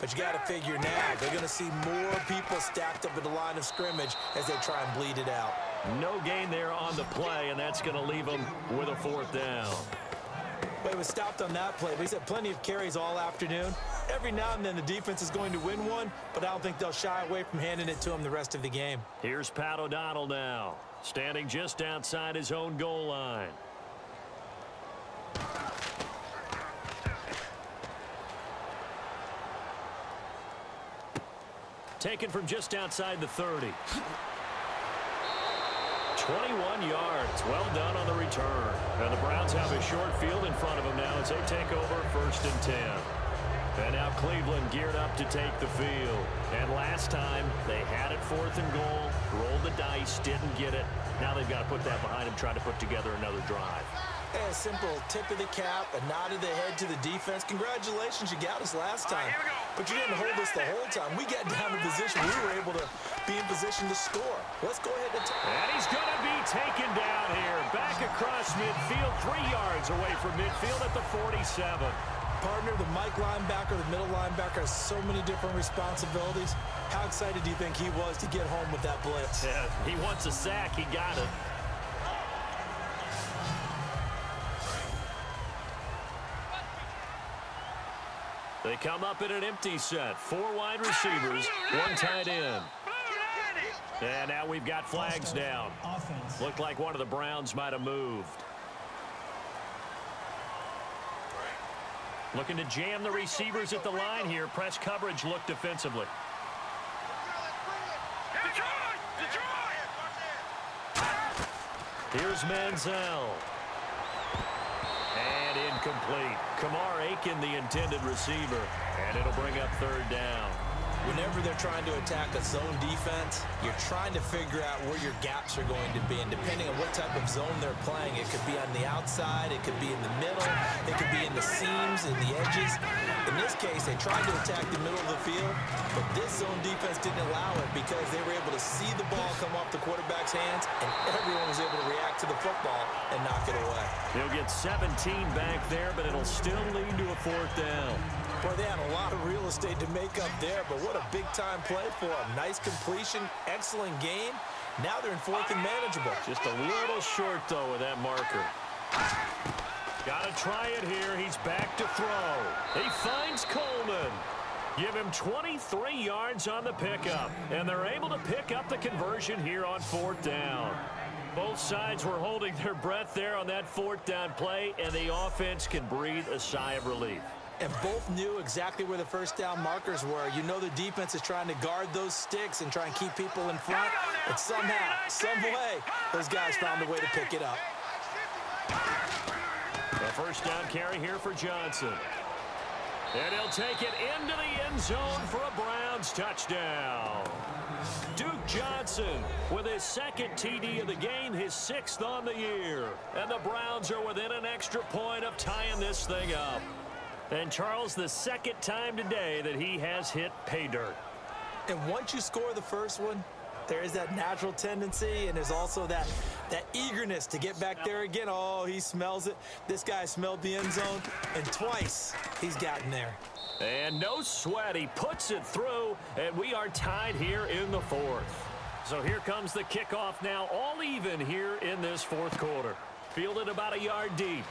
But you got to figure now, they're going to see more people stacked up at the line of scrimmage as they try and bleed it out. No gain there on the play, and that's going to leave them with a 4th down. But he was stopped on that play, but he's had plenty of carries all afternoon. Every now and then the defense is going to win one, but I don't think they'll shy away from handing it to him the rest of the game. Here's Pat O'Donnell now, standing just outside his own goal line. Taken from just outside the 30. 21 yards. Well done on the return. And the Browns have a short field in front of them now as they take over 1st and 10. And now Cleveland geared up to take the field. And last time they had it 4th and goal, rolled the dice, didn't get it. Now they've got to put that behind them, try to put together another drive. A simple tip of the cap, a nod of the head to the defense. Congratulations, you got us last time. But you didn't hold us the whole time. We got down to position. We were able to be in position to score. Let's go ahead and he's going to be taken down here. Back across midfield, 3 yards away from midfield at the 47. Partner, the Mike linebacker, the middle linebacker has so many different responsibilities. How excited do you think he was to get home with that blitz? Yeah, he wants a sack. He got it. They come up in an empty set. 4 wide receivers, 1 tight end. And now we've got flags down. Looked like one of the Browns might have moved. Looking to jam the receivers at the line here. Press coverage look defensively. Here's Manziel. And incomplete. Kamar Aiken, the intended receiver. And it'll bring up 3rd down. Whenever they're trying to attack a zone defense, you're trying to figure out where your gaps are going to be. And depending on what type of zone they're playing, it could be on the outside, it could be in the middle, it could be in the seams, in the edges. In this case, they tried to attack the middle of the field, but this zone defense didn't allow it because they were able to see the ball come off the quarterback's hands, and everyone was able to react to the football and knock it away. He'll get 17 back there, but it'll still lead to a 4th down. Boy, they had a lot of real estate to make up there, but what a big-time play for them. Nice completion, excellent game. Now they're in 4th and manageable. Just a little short, though, with that marker. Got to try it here. He's back to throw. He finds Coleman. Give him 23 yards on the pickup, and they're able to pick up the conversion here on 4th down. Both sides were holding their breath there on that 4th down play, and the offense can breathe a sigh of relief. And both knew exactly where the 1st down markers were. You know the defense is trying to guard those sticks and try and keep people in front. But somehow, some way, those guys found a way to pick it up. The 1st down carry here for Johnson. And he'll take it into the end zone for a Browns touchdown. Duke Johnson with his 2nd TD of the game, his 6th on the year. And the Browns are within an extra point of tying this thing up. And Charles, the 2nd time today that he has hit pay dirt. And once you score the first one, there is that natural tendency, and there's also that eagerness to get back there again. Oh, he smells it. This guy smelled the end zone, and twice he's gotten there. And no sweat. He puts it through, and we are tied here in the 4th. So here comes the kickoff now, all even here in this 4th quarter. Fielded about a yard deep.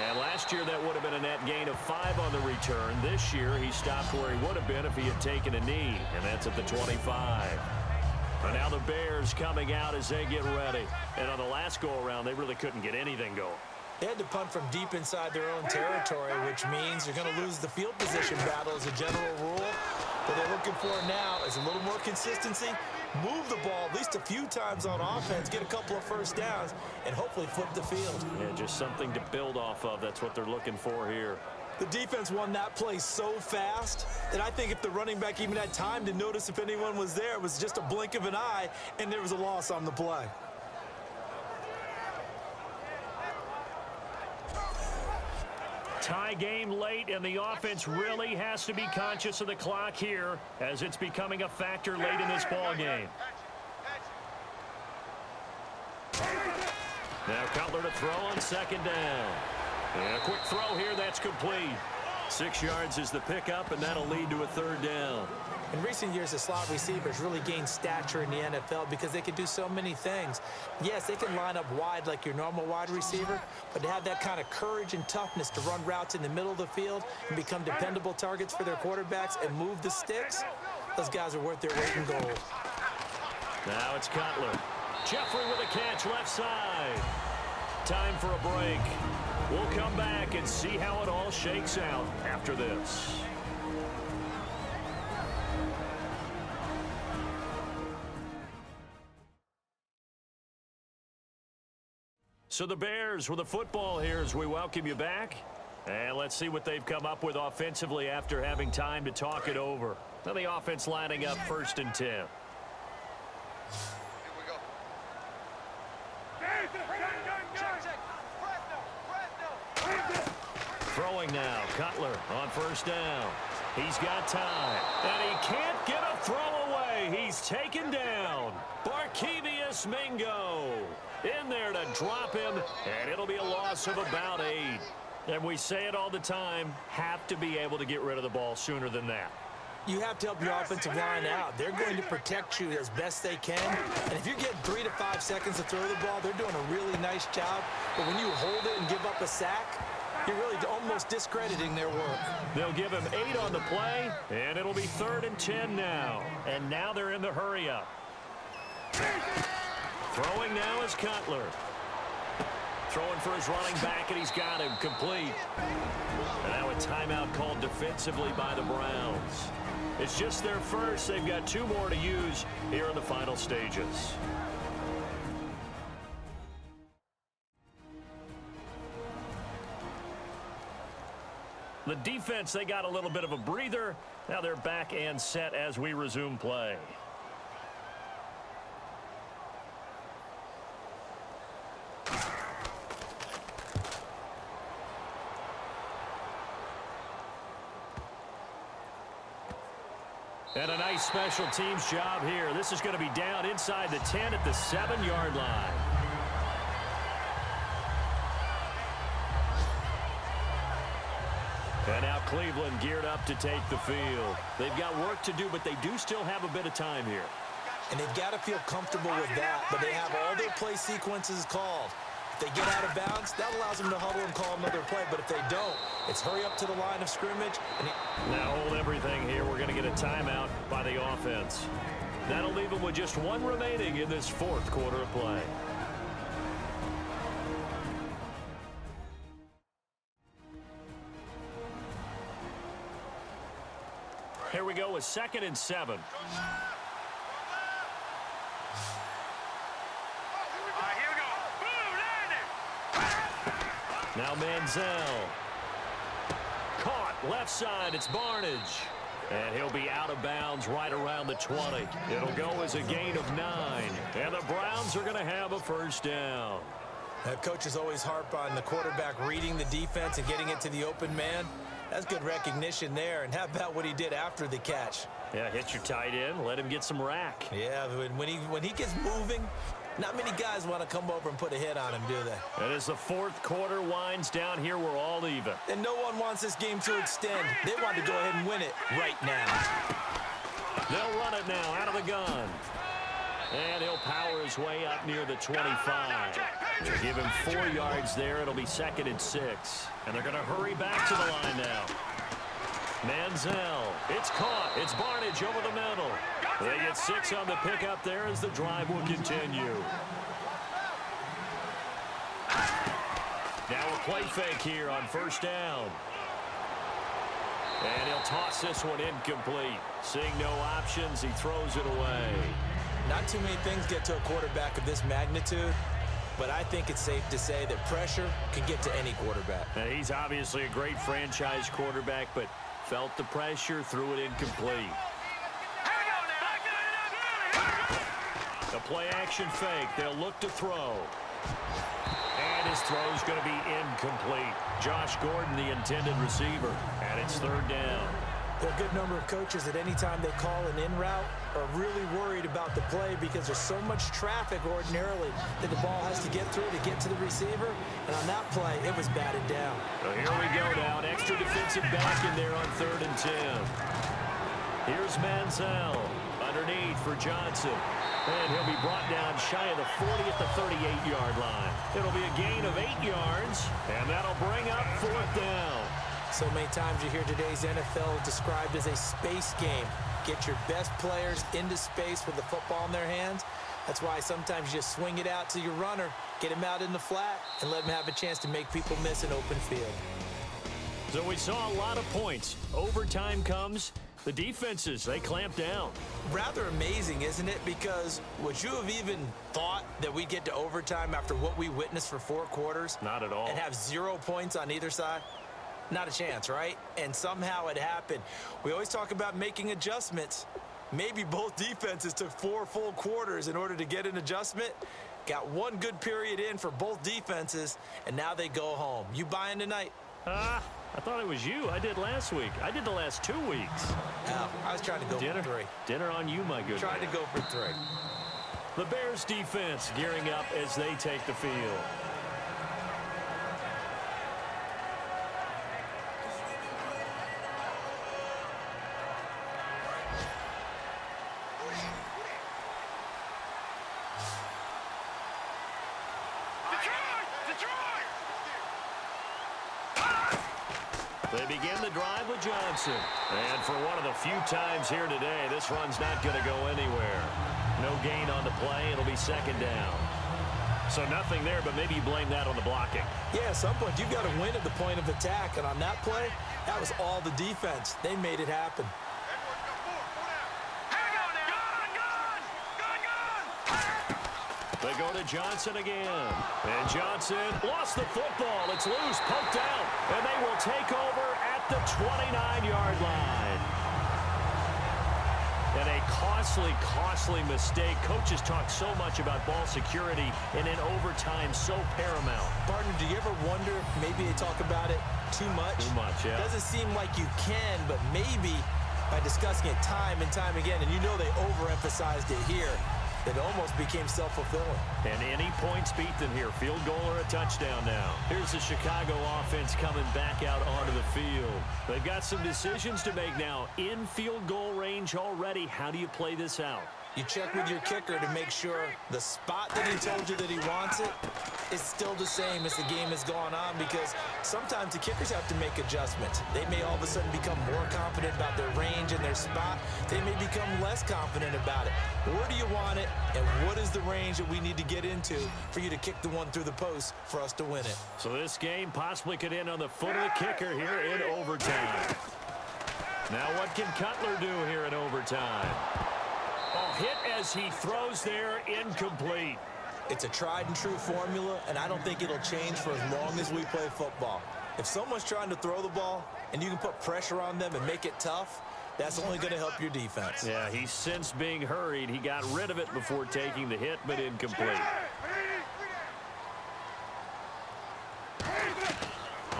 And last year that would have been a net gain of 5 on the return. This year he stopped where he would have been if he had taken a knee, and that's at the 25. And now the Bears coming out as they get ready. And on the last go-around, they really couldn't get anything going. They had to punt from deep inside their own territory, which means they're going to lose the field position battle as a general rule. What they're looking for now is a little more consistency, move the ball at least a few times on offense, get a couple of 1st downs, and hopefully flip the field. Yeah, just something to build off of. That's what they're looking for here. The defense won that play so fast that I think if the running back even had time to notice if anyone was there, it was just a blink of an eye, and there was a loss on the play. Tie game late, and the offense really has to be conscious of the clock here as it's becoming a factor late in this ball game. Now Cutler to throw on 2nd down. And a quick throw here, that's complete. 6 yards is the pickup, and that'll lead to a third down. In recent years, the slot receivers really gained stature in the NFL because they can do so many things. Yes, they can line up wide like your normal wide receiver, but to have that kind of courage and toughness to run routes in the middle of the field and become dependable targets for their quarterbacks and move the sticks, those guys are worth their weight in gold. Now it's Cutler. Jeffrey with a catch left side. Time for a break. We'll come back and see how it all shakes out after this. So the Bears with the football here as we welcome you back. And let's see what they've come up with offensively after having time to talk it over. Now the offense lining up 1st and 10. Throwing now, Cutler on 1st down. He's got time, and he can't get a throw away. He's taken down. Barkevious Mingo in there to drop him, and it'll be a loss of about 8. And we say it all the time, have to be able to get rid of the ball sooner than that. You have to help your offensive line out. They're going to protect you as best they can. And if you get 3 to 5 seconds to throw the ball, they're doing a really nice job. But when you hold it and give up a sack, you're really almost discrediting their work. They'll give him 8 on the play, and it'll be 3rd and 10 now. And now they're in the hurry-up. Throwing now is Cutler. Throwing for his running back, and he's got him complete. And now a timeout called defensively by the Browns. It's just their first. They've got 2 more to use here in the final stages. The defense, they got a little bit of a breather. Now they're back and set as we resume play. And a nice special teams job here. This is going to be down inside the 10 at the 7-yard line. And now Cleveland geared up to take the field. They've got work to do, but they do still have a bit of time here. And they've got to feel comfortable with that, but they have all their play sequences called. If they get out of bounds, that allows them to huddle and call another play. But if they don't, it's hurry up to the line of scrimmage. Now hold everything here. We're going to get a timeout by the offense. That'll leave them with just 1 remaining in this 4th quarter of play. Here we go with 2nd and 7. Now Manziel. Caught left side. It's Barnage. And he'll be out of bounds right around the 20. It'll go as a gain of 9. And the Browns are going to have a 1st down. Coaches always harp on the quarterback reading the defense and getting it to the open man. That's good recognition there. And how about what he did after the catch? Yeah, hit your tight end. Let him get some rack. Yeah, when he gets moving, not many guys want to come over and put a hit on him, do they? And as the 4th quarter winds down here, we're all even. And no one wants this game to extend. They want to go ahead and win it right now. They'll run it now out of the gun. And he'll power his way up near the 25. They'll give him 4 yards there. It'll be 2nd and 6. And they're going to hurry back to the line now. Manziel. It's caught. It's Barnage over the middle. They get 6 on the pickup there as the drive will continue. Now a play fake here on 1st down. And he'll toss this one incomplete. Seeing no options, he throws it away. Not too many things get to a quarterback of this magnitude, but I think it's safe to say that pressure can get to any quarterback. And he's obviously a great franchise quarterback, but felt the pressure, threw it incomplete. A play-action fake. They'll look to throw. And his throw's going to be incomplete. Josh Gordon, the intended receiver, and it's 3rd down. There are a good number of coaches that any time they call an in route, are really worried about the play because there's so much traffic ordinarily that the ball has to get through to get to the receiver. And on that play, it was batted down. Well, here we go now. An extra defensive back in there on 3rd and 10. Here's Manziel underneath for Johnson. And he'll be brought down shy of the 40 at the 38-yard line. It'll be a gain of 8 yards, and that'll bring up 4th down. So many times you hear today's NFL described as a space game. Get your best players into space with the football in their hands. That's why sometimes you just swing it out to your runner, get him out in the flat, and let him have a chance to make people miss an open field. So we saw a lot of points. Overtime comes. The defenses, they clamp down. Rather amazing, isn't it? Because would you have even thought that we'd get to overtime after what we witnessed for 4 quarters? Not at all. And have 0 points on either side? Not a chance, right? And somehow it happened. We always talk about making adjustments. Maybe both defenses took 4 full quarters in order to get an adjustment. Got 1 good period in for both defenses, and now they go home. You buying tonight? I thought it was you. I did last week. I did the last 2 weeks. I was trying to go for 3. Dinner on you, my good Trying man. to go for 3. The Bears defense gearing up as they take the field. They begin the drive with Johnson. And for one of the few times here today, this run's not going to go anywhere. No gain on the play. It'll be 2nd down. So nothing there, but maybe you blame that on the blocking. Yeah, at some point, you've got to win at the point of attack. And on that play, that was all the defense. They made it happen. They go to Johnson again. And Johnson lost the football. It's loose, poked out. And they will take over at the 29-yard line. And a costly mistake. Coaches talk so much about ball security, and in overtime, so paramount. Partner, do you ever wonder, maybe they talk about it too much? Too much, yeah. Doesn't seem like you can, but maybe by discussing it time and time again, and you know they overemphasized it here, that almost became self-fulfilling. And any points beat them here. Field goal or a touchdown now. Here's the Chicago offense coming back out onto the field. They've got some decisions to make now. In field goal range already. How do you play this out? You check with your kicker to make sure the spot that he told you that he wants it is still the same as the game has gone on, because sometimes the kickers have to make adjustments. They may all of a sudden become more confident about their range and their spot. They may become less confident about it. Where do you want it, and what is the range that we need to get into for you to kick the one through the post for us to win it? So this game possibly could end on the foot of the kicker here in overtime. Now what can Cutler do here in overtime? Oh, hit as he throws there, incomplete. It's a tried and true formula, and I don't think it'll change for as long as we play football. If someone's trying to throw the ball and you can put pressure on them and make it tough, that's only going to help your defense. Yeah, he's since being hurried. He got rid of it before taking the hit, but incomplete.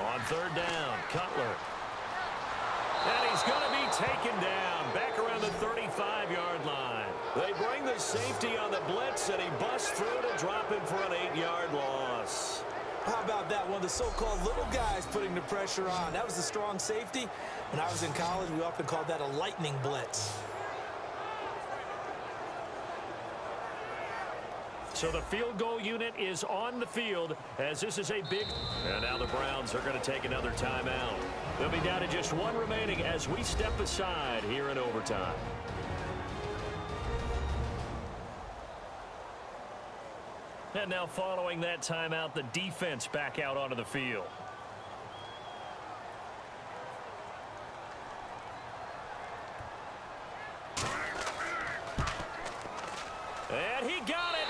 On 3rd down, Cutler. And he's going to be taken down back around the 35-yard line. They bring the safety on the blitz, and he busts through to drop him for an 8-yard loss. How about that? One of the so-called little guys putting the pressure on. That was the strong safety. When I was in college, we often called that a lightning blitz. So the field goal unit is on the field as this is a big... And now the Browns are going to take another timeout. They'll be down to just 1 remaining as we step aside here in overtime. And now following that timeout, the defense back out onto the field. And he got it.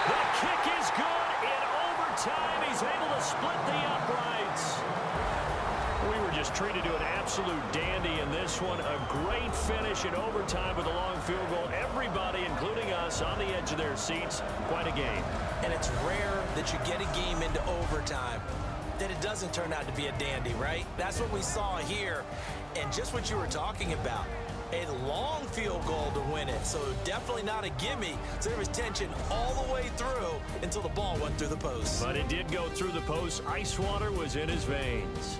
The kick is good in overtime. He's able to split the uprights. We were just treated to an absolute dandy in this one. A great finish in overtime with a long field goal. Everybody, including us, on the edge of their seats. Quite a game. And it's rare that you get a game into overtime that it doesn't turn out to be a dandy, right? That's what we saw here. And just what you were talking about. a long field goal to win it. So definitely not a gimme. So there was tension all the way through until the ball went through the post. But it did go through the post. Ice water was in his veins.